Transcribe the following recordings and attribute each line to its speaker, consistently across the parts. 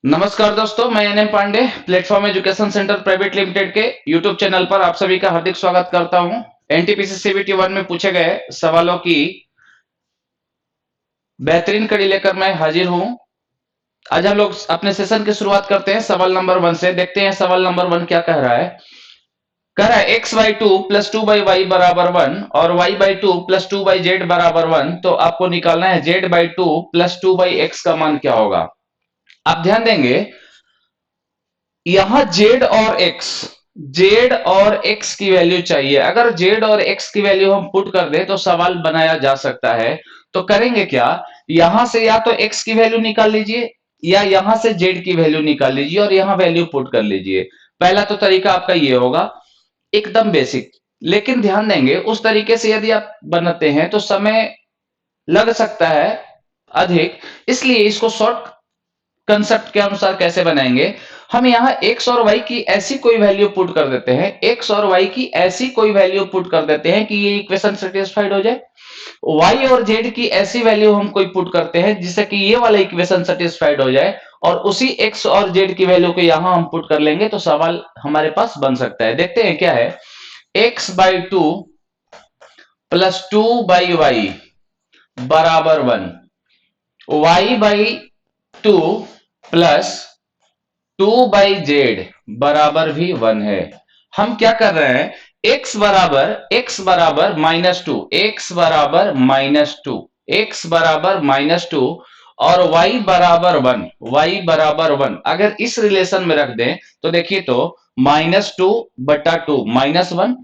Speaker 1: नमस्कार दोस्तों, मैं NM Pandey platform education centre private limited के यूट्यूब चैनल पर आप सभी का हार्दिक स्वागत करता हूं। एनटीपीसी सीबीटी 1 में पूछे गए सवालों की बेहतरीन कड़ी लेकर मैं हाजिर हूं। आज हम लोग अपने सेशन की शुरुआत करते हैं सवाल नंबर 1 से। देखते हैं सवाल नंबर 1 क्या कह रहा है। कह रहा है X by two plus two by Y बराबर 1 और Y by two plus two by Z बराबर 1। तो आपको निकालना है Z by two plus two by X का मान क्या होगा। आप ध्यान देंगे यहां जेड और एक्स की वैल्यू चाहिए। अगर जेड और एक्स की वैल्यू हम पुट कर दें तो सवाल बनाया जा सकता है। तो करेंगे क्या, यहां से या तो एक्स की वैल्यू निकाल लीजिए या यहां से जेड की वैल्यू निकाल लीजिए और यहां वैल्यू पुट कर लीजिए। पहला तो तरीका आपका ये होगा, एकदम बेसिक। लेकिन ध्यान देंगे उस तरीके से यदि आप बनाते हैं तो समय लग सकता है अधिक, इसलिए इसको शॉर्ट कंसेप्ट के अनुसार कैसे बनाएंगे। हम यहाँ एक्स और वाई की ऐसी कोई वैल्यू पुट कर देते हैं, एक्स और वाई की ऐसी कोई वैल्यू पुट कर देते हैं कि ये इक्वेशन सेटिस्फाइड हो जाए। वाई और जेड की ऐसी वैल्यू हम कोई पुट करते हैं जिससे कि ये वाला इक्वेशन सेटिस्फाइड हो जाए और उसी एक्स और जेड की वैल्यू को यहां हम पुट कर लेंगे तो सवाल हमारे पास बन सकता है। देखते हैं क्या है। X by two plus two by Y बराबर 1, Y by two plus two by Z बराबर भी 1 है। हम क्या कर रहे हैं, एक्स बराबर माइनस टू और वाई बराबर 1 अगर इस रिलेशन में रख दें तो देखिए तो -2/2 -1,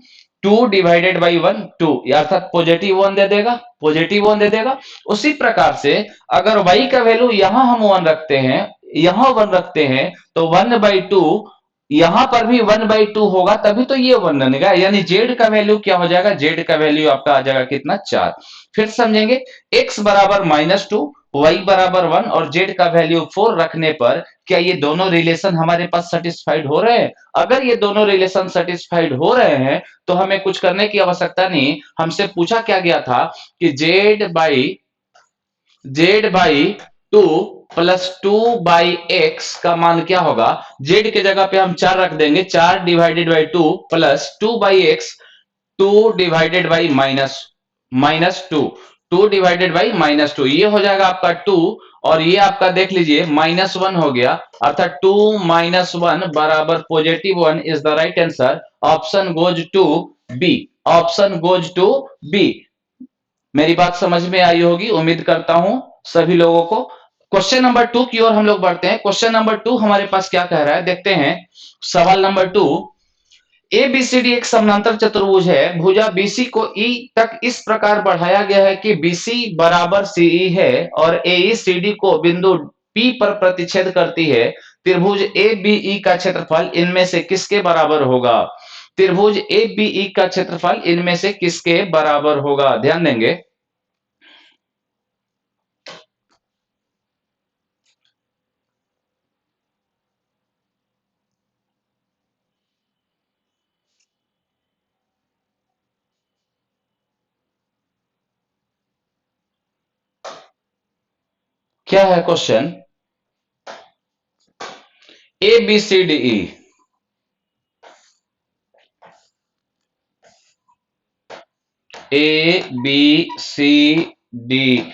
Speaker 1: 2 डिवाइडेड बाई 1 2 अर्थात पॉजिटिव वन दे देगा। उसी प्रकार से अगर y का वैल्यू यहां हम 1 रखते हैं, यहां 1 रखते हैं तो 1/2 यहां पर भी 1/2 होगा, तभी तो ये 1 बनेगा। यानी जेड का वैल्यू क्या हो जाएगा, जेड का वैल्यू आपका आ जाएगा कितना, 4। फिर समझेंगे, x बराबर -2, y बराबर 1 और जेड का वैल्यू 4 रखने पर क्या ये दोनों रिलेशन हमारे पास सेटिस्फाइड हो रहे हैं। अगर ये दोनों रिलेशन सेटिस्फाइड हो रहे हैं तो हमें कुछ करने की आवश्यकता नहीं। हमसे पूछा क्या गया था कि Z by two plus two by X का मान क्या होगा। जेड के जगह पे हम 4 रख देंगे, 4 divided by two plus two by x, 2 divided by minus two, 2 divided by -2, ये हो जाएगा आपका 2 और ये आपका देख लीजिए -1 हो गया। अर्थात 2 -1 बराबर +1 is the right answer. Option goes to B, option goes to B. मेरी बात समझ में आई होगी, उम्मीद करता हूं सभी लोगों को। क्वेश्चन नंबर 2 की ओर हम लोग बढ़ते हैं। क्वेश्चन नंबर 2 हमारे पास क्या कह रहा है, देखते हैं। सवाल नंबर 2, एबीसीडी एक समांतर चतुर्भुज है। भुजा बीसी को ई तक इस प्रकार बढ़ाया गया है कि बीसी बराबर सीई है और एई सीडी को बिंदु पी पर प्रतिच्छेद करती है। त्रिभुज एबीई का क्षेत्रफल इनमें से किसके बराबर होगा। त्रिभुज एबीई का क्षेत्रफल इनमें से किसके बराबर होगा। ध्यान देंगे, क्या है question. A B C D E, A B C D,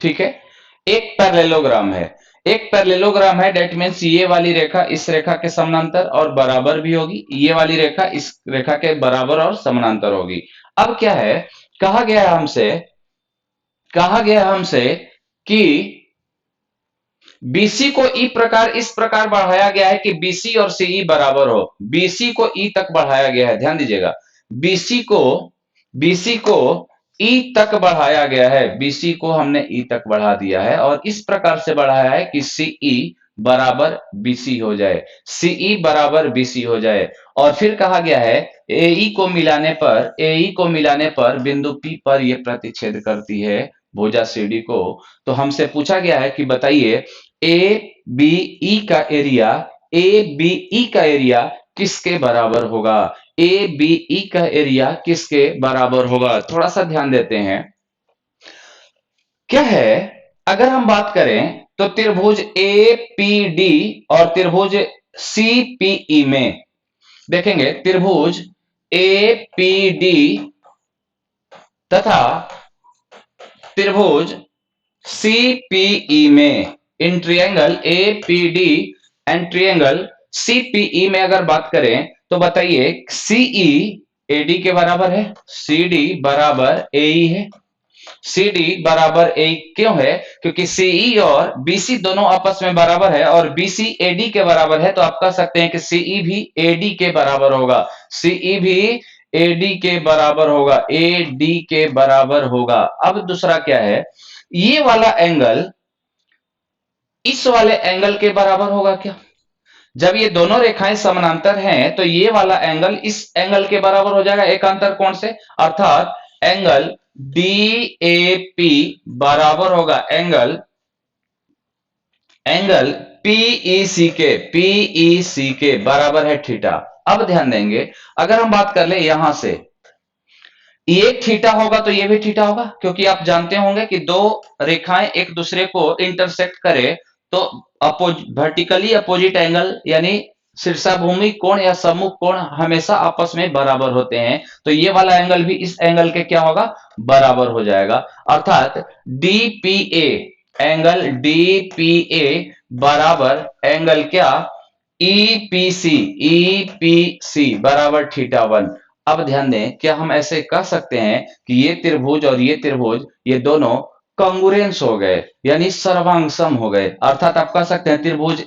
Speaker 1: ठीक है। एक पैरेललोग्राम है, एक पैरेललोग्राम है, डेट मीन्स ये वाली रेखा इस रेखा के समानांतर और बराबर भी होगी, ये वाली रेखा इस रेखा के बराबर और समानांतर होगी। अब क्या है, कहा गया है हमसे, कहा गया है हमसे कि बीसी को इस प्रकार बढ़ाया गया है कि बीसी और सीई बराबर हो। बीसी को ई तक बढ़ाया गया है, ध्यान दीजिएगा। बीसी को ई तक बढ़ाया गया है, बीसी को हमने ई तक बढ़ा दिया है और इस प्रकार से बढ़ाया है कि सीई बराबर बीसी हो जाए, सीई बराबर बीसी हो जाए। और फिर कहा गया है एई को मिलाने पर बिंदु पी पर यह प्रतिच्छेद करती है भुजा सीडी को। तो हमसे पूछा गया है कि बताइए ए बी ई का एरिया, ए बी ई का एरिया किसके बराबर होगा। ए बी ई का एरिया किसके बराबर होगा। थोड़ा सा ध्यान देते हैं, क्या है, अगर हम बात करें तो त्रिभुज एपीडी और त्रिभुज सीपीई में देखेंगे, त्रिभुज एपीडी तथा त्रिभुज सीपीई में, in triangle APD and triangle CPE में अगर बात करें तो बताइए सीई एडी के बराबर है, सीडी बराबर एई है। सीडी बराबर ए क्यों है? क्योंकि सीई और बीसी दोनों आपस में बराबर है और बीसी एडी के बराबर है, तो आप कह सकते हैं कि सीई भी एडी के बराबर होगा, सीई भी एडी के बराबर होगा, एडी के बराबर होगा। अब दूसरा क्या है, ये वाला एंगल इस वाले एंगल के बराबर होगा क्या? जब ये दोनों रेखाएं समानांतर हैं तो ये वाला एंगल इस एंगल के बराबर हो जाएगा एकांतर कोण से, अर्थात एंगल DAP बराबर होगा एंगल PEC के बराबर है थीटा। अब ध्यान देंगे, अगर हम बात कर ले यहां से, ये थीटा होगा तो ये भी थीटा होगा, क्योंकि आप जानते होंगे कि दो रेखाएं एक दूसरे को इंटरसेक्ट करे तो वर्टिकली अपोजिट एंगल यानी शीर्षाभूमि कोण या सम्मुख कोण हमेशा आपस में बराबर होते हैं, तो ये वाला एंगल भी इस एंगल के क्या होगा, बराबर हो जाएगा। अर्थात DPA, एंगल DPA बराबर एंगल क्या, EPC बराबर θ1। अब ध्यान दें, क्या हम ऐसे कह सकते हैं कि ये त्रिभुज और ये त्रिभुज ये दोनों कंग्रुएंस हो गए यानी सर्वांगसम हो गए, अर्थात आप कह सकते हैं त्रिभुज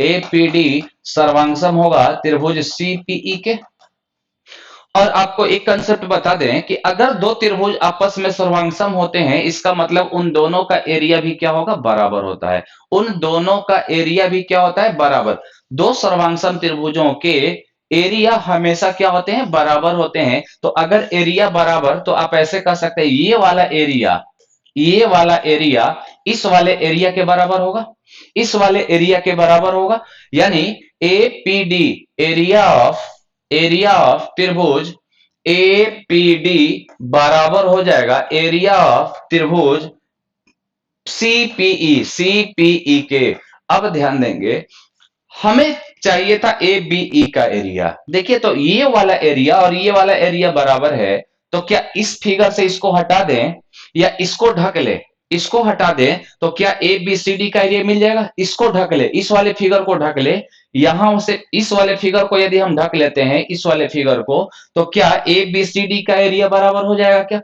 Speaker 1: एपीडी सर्वांगसम होगा त्रिभुज सीपीई के। और आपको एक कंसेप्ट बता दें कि अगर दो त्रिभुज आपस में सर्वांगसम होते हैं, इसका मतलब उन दोनों का एरिया भी क्या होगा, बराबर होता है। उन दोनों का एरिया भी क्या होता है, बराबर। दो सर्वांगसम त्रिभुजों के एरिया हमेशा क्या होते हैं, बराबर होते हैं। तो अगर एरिया बराबर, तो आप ऐसे कह सकते हैं ये वाला एरिया इस वाले एरिया के बराबर होगा, इस वाले एरिया के बराबर होगा, यानी एपीडी एरिया ऑफ त्रिभुज एपीडी बराबर हो जाएगा एरिया ऑफ त्रिभुज सीपीई के। अब ध्यान देंगे, हमें चाहिए था एबीई का एरिया। देखिए, तो ये वाला एरिया और ये वाला एरिया बराबर है, तो क्या इस फिगर से इसको हटा दें या इसको ढक ले? इसको हटा दें तो क्या एबीसीडी का एरिया मिल जाएगा? इसको ढक ले, इस वाले फिगर को ढक ले, यहां से इस वाले फिगर को यदि हम ढक लेते हैं, इस वाले फिगर को, तो क्या एबीसीडी का एरिया बराबर हो जाएगा क्या?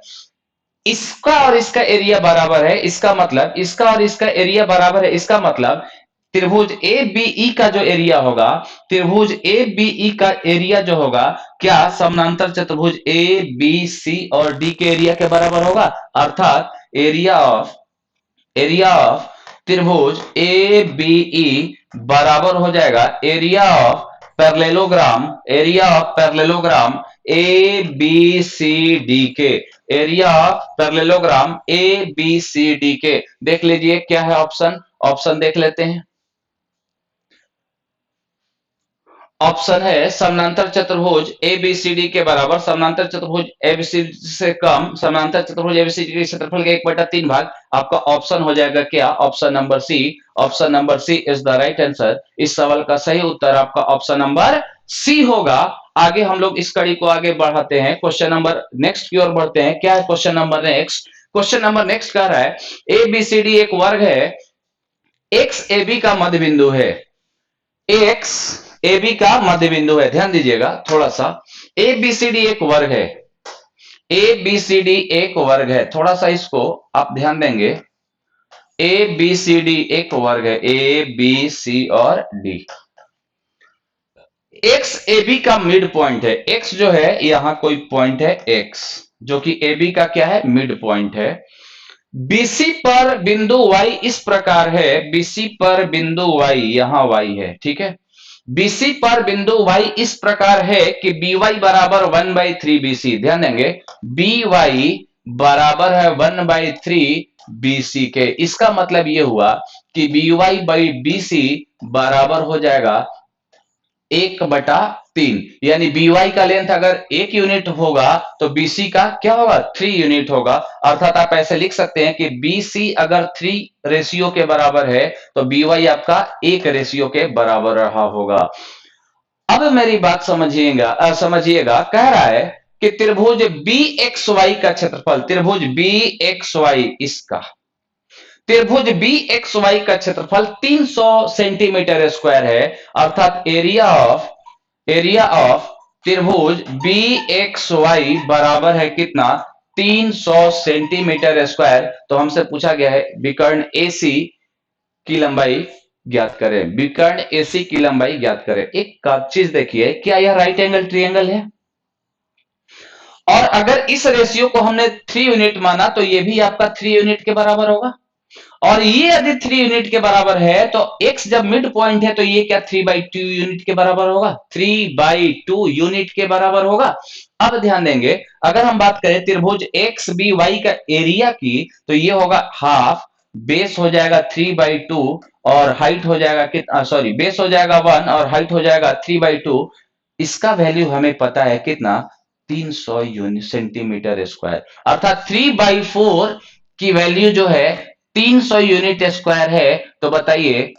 Speaker 1: इसका और इसका एरिया बराबर है, इसका मतलब इसका और इसका एरिया बराबर है, इसका मतलब त्रिभुज एबीई का जो एरिया होगा, त्रिभुज एबीई का एरिया जो होगा, क्या समानांतर चतुर्भुज ए बी सी और डी के एरिया के बराबर होगा। अर्थात एरिया ऑफ त्रिभुज एबीई बराबर हो जाएगा area of parallelogram A B C D के, area of parallelogram A B C D के। देख लीजिए क्या है ऑप्शन देख लेते हैं। ऑप्शन है समानांतर चतुर्भुज एबीसीडी के बराबर, समानांतर चतुर्भुज एबीसीडी से कम, समानांतर चतुर्भुज एबीसीडी के क्षेत्रफल का 1/3 भाग। आपका ऑप्शन हो जाएगा क्या, option number C. Option number C is the right answer. इस सवाल का सही उत्तर आपका ऑप्शन नंबर सी होगा। आगे हम लोग इस कड़ी को आगे बढ़ाते हैं, क्वेश्चन नंबर नेक्स्ट की ओर बढ़ते हैं। क्या है question number next? Question number next कह रहा है एबीसीडी एक वर्ग है, एक्स एबी का मध्य बिंदु है, एक्स एबी का मध्य बिंदु है। ध्यान दीजिएगा थोड़ा सा, एबीसीडी एक वर्ग है, एबीसीडी एक वर्ग है, थोड़ा सा इसको आप ध्यान देंगे। एबीसीडी एक वर्ग है, ए बी सी और डी। एक्स एबी का मिड पॉइंट है, एक्स जो है यहां कोई पॉइंट है एक्स, जो कि एबी का क्या है, मिड पॉइंट है। बीसी पर बिंदु y इस प्रकार है, बीसी पर बिंदु y यहां y है, ठीक है। बीसी पर बिंदु y इस प्रकार है कि by बराबर 1/3 BC। ध्यान देंगे, by बराबर है 1/3 BC के। इसका मतलब यह हुआ कि by by BC बराबर हो जाएगा 1/3 3, यानी BY का लेंथ अगर 1 यूनिट होगा तो BC का क्या होगा 3 यूनिट होगा। अर्थात आप ऐसे लिख सकते हैं कि BC अगर 3 रेशियो के बराबर है तो BY आपका 1 रेशियो के बराबर रहा होगा। अब मेरी बात समझिएगा, कह रहा है कि त्रिभुज BXY का क्षेत्रफल, त्रिभुज BXY इसका त्रिभुज BXY का क्षेत्रफल 300 सेंटीमीटर स्क्वायर है। अर्थात एरिया ऑफ त्रिभुज BXY बराबर है कितना 300 सेंटीमीटर स्क्वायर। तो हमसे पूछा गया है विकर्ण AC की लंबाई ज्ञात करें, विकर्ण AC की लंबाई ज्ञात करें। एक चीज देखिए, क्या यह राइट एंगल ट्रायंगल है? और अगर इस रेशियो को हमने 3 यूनिट माना तो ये भी आपका 3 यूनिट के बराबर होगा। और ये यदि 3 यूनिट के बराबर है तो x जब मिड पॉइंट है तो ये क्या 3/2 यूनिट के बराबर होगा, 3/2 यूनिट के बराबर होगा। अब ध्यान देंगे, अगर हम बात करें त्रिभुज XBY का एरिया की तो ये होगा हाफ, बेस हो जाएगा 3/2 और हाइट हो जाएगा कितना, सॉरी बेस हो जाएगा 1 और हाइट हो जाएगा 3/2। इसका वैल्यू हमें पता है कितना 300 यूनिट सेंटीमीटर स्क्वायर। अर्थात 3/4 की वैल्यू जो है 300 यूनिट स्क्वायर है। तो बताइए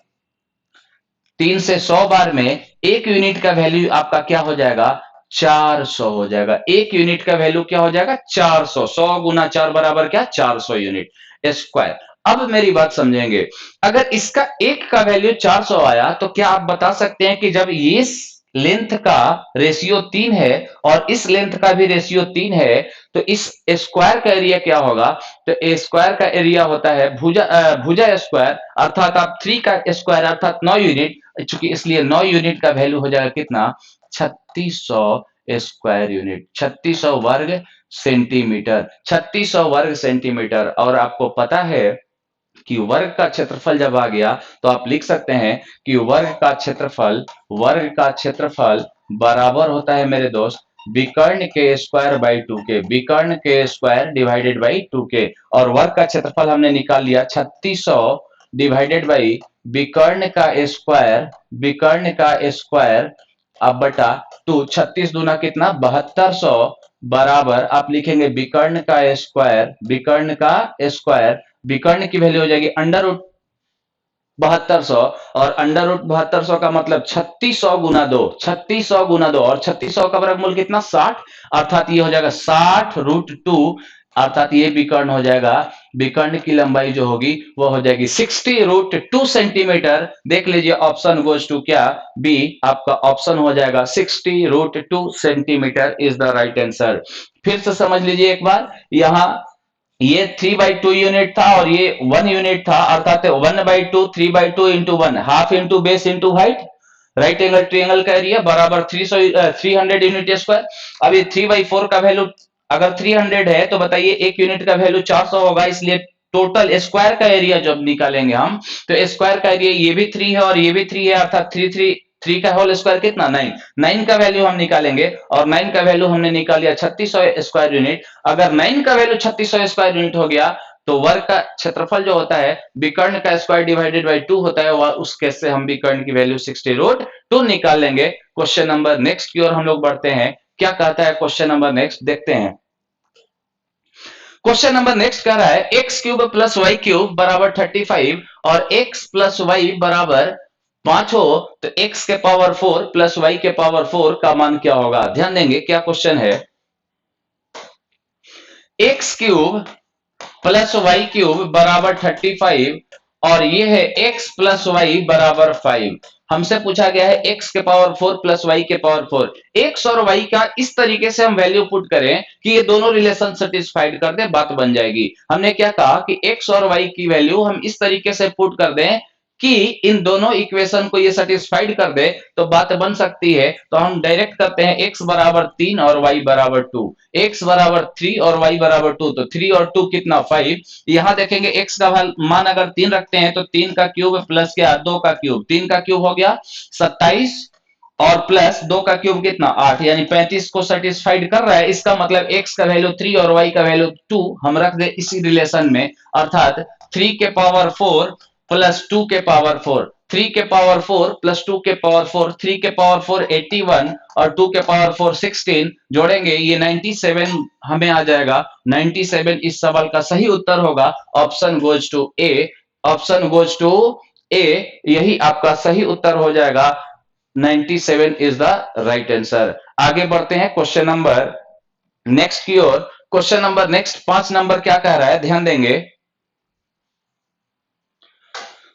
Speaker 1: 3 से 100 बार में एक यूनिट का वैल्यू आपका क्या हो जाएगा 400 हो जाएगा। एक यूनिट का वैल्यू क्या हो जाएगा 400, 100 गुना 4 बराबर क्या 400 यूनिट स्क्वायर। अब मेरी बात समझेंगे, अगर इसका एक का वैल्यू 400 आया तो क्या आप बता सकते हैं कि जब ये लेंथ का रेशियो 3 है और इस लेंथ का भी रेशियो 3 है तो इस स्क्वायर का एरिया क्या होगा? तो ए स्क्वायर का एरिया होता है भुजा स्क्वायर, अर्थात आप 3 का स्क्वायर अर्थात 9 यूनिट, चूंकि इसलिए 9 यूनिट का वैल्यू हो जाएगा कितना 3600 स्क्वायर यूनिट, 3600 वर्ग सेंटीमीटर, 3600 वर्ग सेंटीमीटर। और आपको पता है कि वर्ग का क्षेत्रफल जब आ गया तो आप लिख सकते हैं कि वर्ग का क्षेत्रफल बराबर होता है मेरे दोस्त विकर्ण के स्क्वायर बाई 2 के, विकर्ण के स्क्वायर डिवाइडेड बाई 2 के। और वर्ग का क्षेत्रफल हमने निकाल लिया 3600 डिवाइडेड बाई विकर्ण का स्क्वायर, विकर्ण का स्क्वायर अब बटा 2, 36 दूना कितना 7200 बराबर आप लिखेंगे विकर्ण का स्क्वायर, विकर्ण का स्क्वायर, विकर्ण की वैल्यू हो जाएगी अंडर रूट 7200 और अंडर रूट 7200 का मतलब 3600 गुना 2, 3600 गुना 2 और 3600 का वर्गमूल कितना 60, अर्थात ये हो जाएगा 60√2, अर्थात ये विकर्ण हो जाएगा, विकर्ण की लंबाई जो होगी वो हो जाएगी 60√2 सेंटीमीटर। देख लीजिए ऑप्शन गोज टू क्या बी, आपका ऑप्शन हो जाएगा 60√2 centimetre is the right answer. फिर से समझ लीजिए एक बार, यहां ये 3/2 यूनिट था और ये 1 यूनिट था, अर्थात 1/2 3/2 into 1 half into base into height, right angle triangle का एरिया बराबर 300 यूनिट स्क्वायर। अब ये 3/4 का वैल्यू अगर 300 है तो बताइए एक यूनिट का वैल्यू 400 होगा, इसलिए टोटल स्क्वायर का एरिया जब निकालेंगे हम तो स्क्वायर का एरिया ये भी 3 है और ये भी 3 है, अर्थात 3 का होल स्क्वायर कितना 9, 9 का वैल्यू हम निकालेंगे और 9 का वैल्यू हमने निकाल लिया 3600 स्क्वायर यूनिट। अगर 9 का वैल्यू 3600 स्क्वायर यूनिट हो गया तो वर्ग का क्षेत्रफल जो होता है विकर्ण का स्क्वायर डिवाइडेड बाई 2 होता है, उस केस से हम विकर्ण की वैल्यू 60√2 निकाल लेंगे। क्वेश्चन नंबर नेक्स्ट की ओर हम लोग बढ़ते हैं, क्या कहता है क्वेश्चन नंबर नेक्स्ट देखते हैं। क्वेश्चन नंबर नेक्स्ट कह रहा है x cube plus y cube बराबर 35 और एक्स प्लस वाई बराबर 5 हो तो x के पावर 4 प्लस वाई के पावर 4 का मान क्या होगा? ध्यान देंगे क्या क्वेश्चन है, x cube plus y cube बराबर 35 और ये है x प्लस वाई बराबर 5। हमसे पूछा गया है x के पावर 4 प्लस वाई के पावर 4, x और y का इस तरीके से हम वैल्यू पुट करें कि ये दोनों रिलेशन सेटिस्फाइड कर दे, बात बन जाएगी। हमने क्या कहा कि x और y की वैल्यू हम इस तरीके से पुट कर दें कि इन दोनों इक्वेशन को ये सेटिस्फाइड कर दे तो बात बन सकती है। तो हम डायरेक्ट करते हैं x बराबर 3 और y बराबर 2, x बराबर 3 और y बराबर 2, तो 3 और 2 कितना 5। यहां देखेंगे x का मान अगर 3 रखते हैं तो 3 का क्यूब प्लस क्या 2 का क्यूब, 3 का क्यूब हो गया 27 और प्लस 2 का क्यूब कितना 8, यानी 35 को सेटिस्फाइड कर रहा है। इसका मतलब x का वैल्यू 3 और y का वैल्यू 2 हम रख दे इसी रिलेशन में, अर्थात 3 के पावर 4 प्लस 2 के पावर 4, 3 के पावर 4 प्लस 2 के पावर 4, 3 के पावर 4 81 और 2 के पावर 4 16 जोड़ेंगे, ये 97 हमें आ जाएगा। 97 इस सवाल का सही उत्तर होगा। Option goes to A, option goes to A, यही आपका सही उत्तर हो जाएगा। 97 इज द राइट आंसर। आगे बढ़ते हैं क्वेश्चन नंबर नेक्स्ट की ओर। क्वेश्चन नंबर नेक्स्ट 5 नंबर क्या कह रहा है, ध्यान देंगे।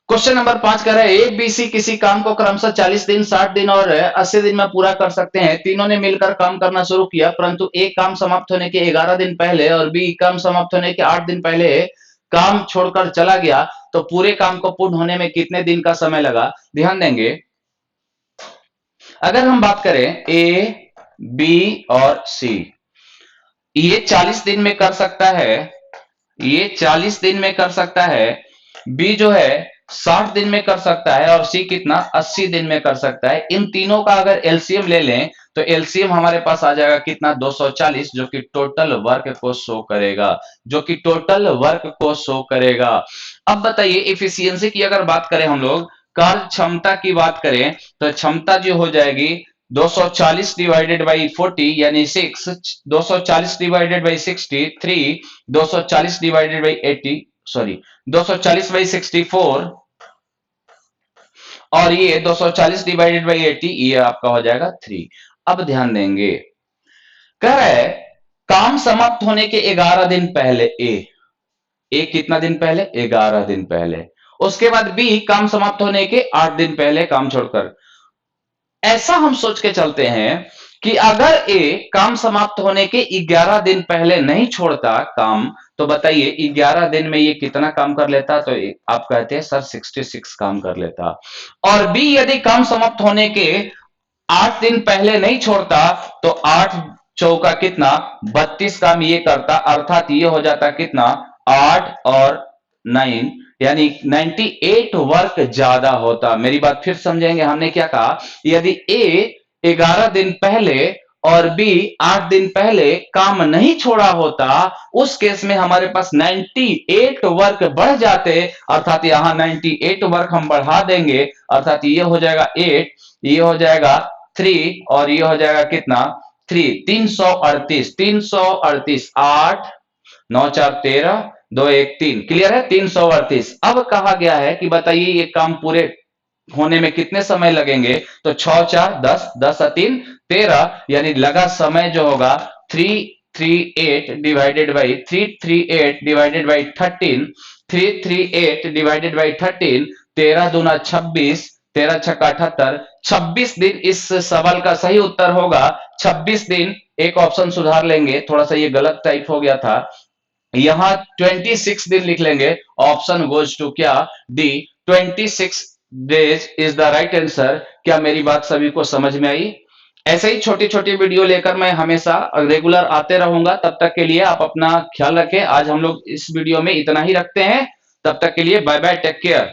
Speaker 1: क्वेश्चन नंबर 5 कह रहा है ए बी सी किसी काम को क्रमशः 40 दिन, 60 दिन और 80 दिन में पूरा कर सकते हैं। तीनों ने मिलकर काम करना शुरू किया, परंतु ए काम समाप्त होने के 11 दिन पहले और बी काम समाप्त होने के 8 दिन पहले काम छोड़कर चला गया, तो पूरे काम को पूर्ण होने में कितने दिन का समय लगा। ध्यान देंगे, अगर हम बात करें ए बी और सी, ये 40 दिन में कर सकता है, ये 40 दिन में कर सकता है, बी जो है 60 दिन में कर सकता है और सी कितना 80 दिन में कर सकता है। इन तीनों का अगर एलसीएम ले लें तो एलसीएम हमारे पास आ जाएगा कितना 240, जो कि टोटल वर्क को शो करेगा, जो कि टोटल वर्क को शो करेगा। अब बताइए इफिशियंसी की अगर बात करें, हम लोग कार्य क्षमता की बात करें तो क्षमता जो हो जाएगी 240 डिवाइडेड बाई 40 यानी 6, 240 divided by 60 3, 240 divided by 80 sorry 240 by 64 और ये 240 डिवाइडेड बाई 80, ये आपका हो जाएगा 3। अब ध्यान देंगे, कह रहा है काम समाप्त होने के 11 दिन पहले ए कितना दिन पहले 11 दिन पहले, उसके बाद बी काम समाप्त होने के 8 दिन पहले काम छोड़कर। ऐसा हम सोच के चलते हैं कि अगर ए काम समाप्त होने के 11 दिन पहले नहीं छोड़ता काम, तो बताइए 11 दिन में ये कितना काम कर लेता, तो आप कहते हैं सर 66 काम कर लेता। और बी यदि काम समाप्त होने के 8 दिन पहले नहीं छोड़ता तो 8 चौका कितना 32 काम ये करता, अर्थात ये हो जाता कितना 8 और 9 यानी 98 वर्क ज्यादा होता। मेरी बात फिर समझेंगे, हमने क्या कहा, यदि ए 11 दिन पहले और बी 8 दिन पहले काम नहीं छोड़ा होता, उस केस में हमारे पास 98 वर्क बढ़ जाते, अर्थात यहां 98 वर्क हम बढ़ा देंगे, अर्थात ये हो जाएगा 8, ये हो जाएगा 3 और ये हो जाएगा कितना 3, 338, 338, 8 9 4 13 2 1 3, क्लियर है 338। अब कहा गया है कि बताइए ये काम पूरे होने में कितने समय लगेंगे, तो 6 4 10, 10 3 13, यानी लगा समय जो होगा 338 divided by 338 divided by 13, 338 divided by 13, 13 दूना 26, 13 छक्का 78, 26 दिन इस सवाल का सही उत्तर होगा। 26 दिन, एक ऑप्शन सुधार लेंगे, थोड़ा सा ये गलत टाइप हो गया था, यहां 26 दिन लिख लेंगे। ऑप्शन गोज टू क्या D, 26 days is the right answer. क्या मेरी बात सभी को समझ में आई? ऐसे ही छोटी छोटी वीडियो लेकर मैं हमेशा रेगुलर आते रहूंगा। तब तक के लिए आप अपना ख्याल रखें। आज हम लोग इस वीडियो में इतना ही रखते हैं। तब तक के लिए बाय बाय, टेक केयर।